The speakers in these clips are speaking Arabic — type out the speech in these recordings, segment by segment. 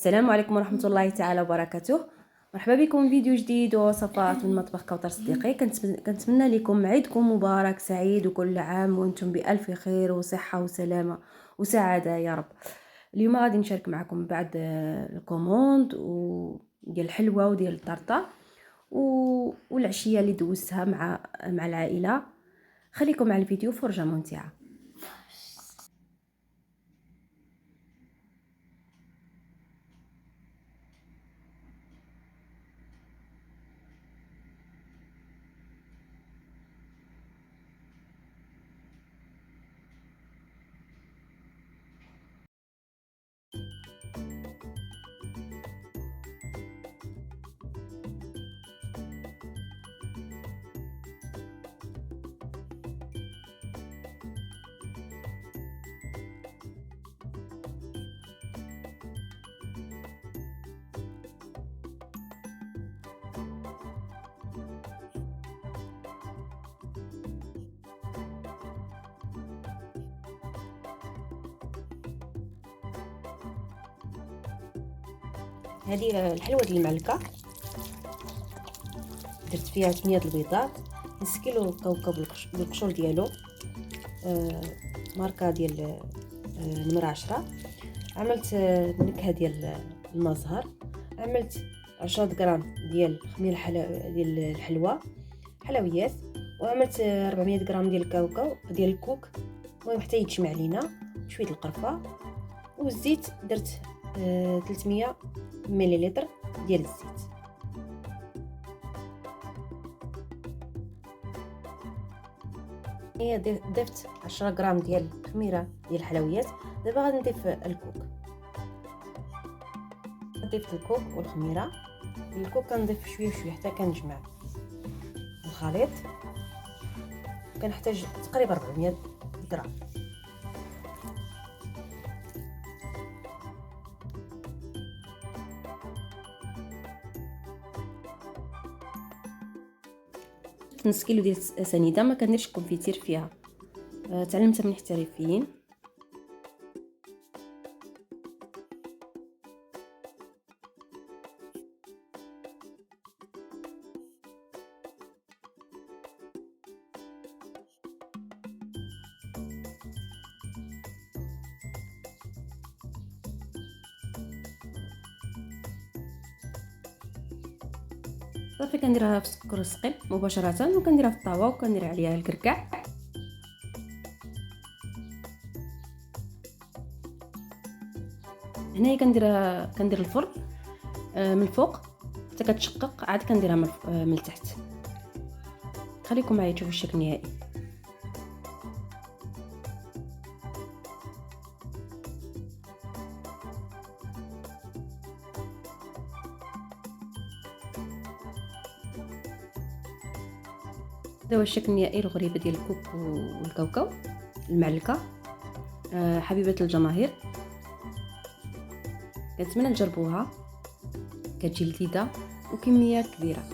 السلام عليكم ورحمة الله تعالى وبركاته. مرحبا بكم في فيديو جديد ووصفات من مطبخ كوثر صديقي. كنتمنى لكم عيدكم مبارك سعيد وكل عام وانتم بألف خير وصحة وسلامة وسعادة يا رب. اليوم غادي نشارك معكم بعض الكوموند ديال الحلوى وديال الطرطة والعشية اللي دوزتها مع العائلة. خليكم مع الفيديو، فرجة ممتعة. هذه الحلوى ديال المعلكه، درت فيها 8 البيضات، نص كيلو كاوكاو بالقشور ديالو، ماركه ديال نمره 10. عملت النكهه ديال المزهر، عملت 10 غرام ديال خميره ديال الحلوى حلويات، وعملت 400 غرام ديال الكاوكاو ديال الكوك. المهم حتى يتجمع لينا شويه القرفه، والزيت درت 300 مليلتر ديال الزيت. ضفت 10 غرام ديال الخميره ديال الحلويات. دابا غادي نضيف الكوك. ضفت الكوك والخميره. الكوك كنضيف شويه بشويه حتى كنجمع الخليط. كنحتاج تقريبا 400 غرام. نص كيلو ديال سنيده، ما كنديرش كونفيتير فيها، تعلمتها من احترافيين. صافي كنديرها في السكر الثقيل مباشره، وكنديرها في الطاوه وكندير عليها الكركاع. هنايا كندير الفرن من الفوق حتى كتشقق، عاد كنديرها من التحت. خليكم معايا تشوفوا الشكل النهائي. هذا هو الشكل النهائي الغريبه ديال الكوك والكاوكاو المعلكه. حبيبه الجماهير، كنتمنى تجربوها، كتجي لذيذه وكميات كبيره.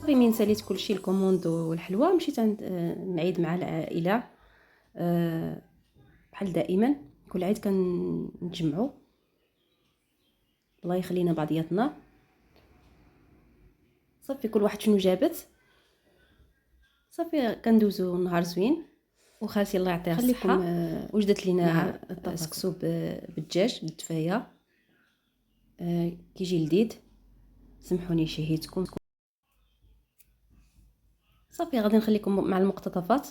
صافي من ساليت كلشي الكوموند والحلوى، مشيت نعيد مع العائله. بحال دائما كل عيد كنتجمعوا، الله يخلينا بعضياتنا. صافي كل واحد شنو جابت، صافي كندوزو نهار زوين. وخالتي الله يعطيها الصحه وجدت لينا سكسو بالدجاج بالدفايه، كيجي لذيذ. سمحوني شهيتكم. صافي غادي نخليكم مع المقتطفات.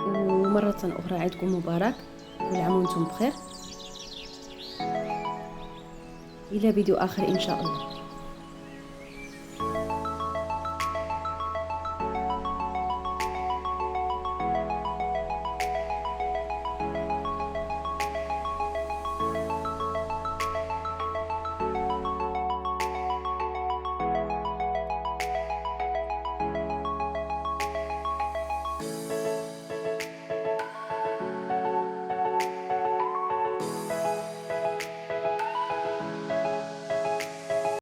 ومره اخرى عيدكم مبارك، كل عام وانتم بخير. الى فيديو اخر ان شاء الله.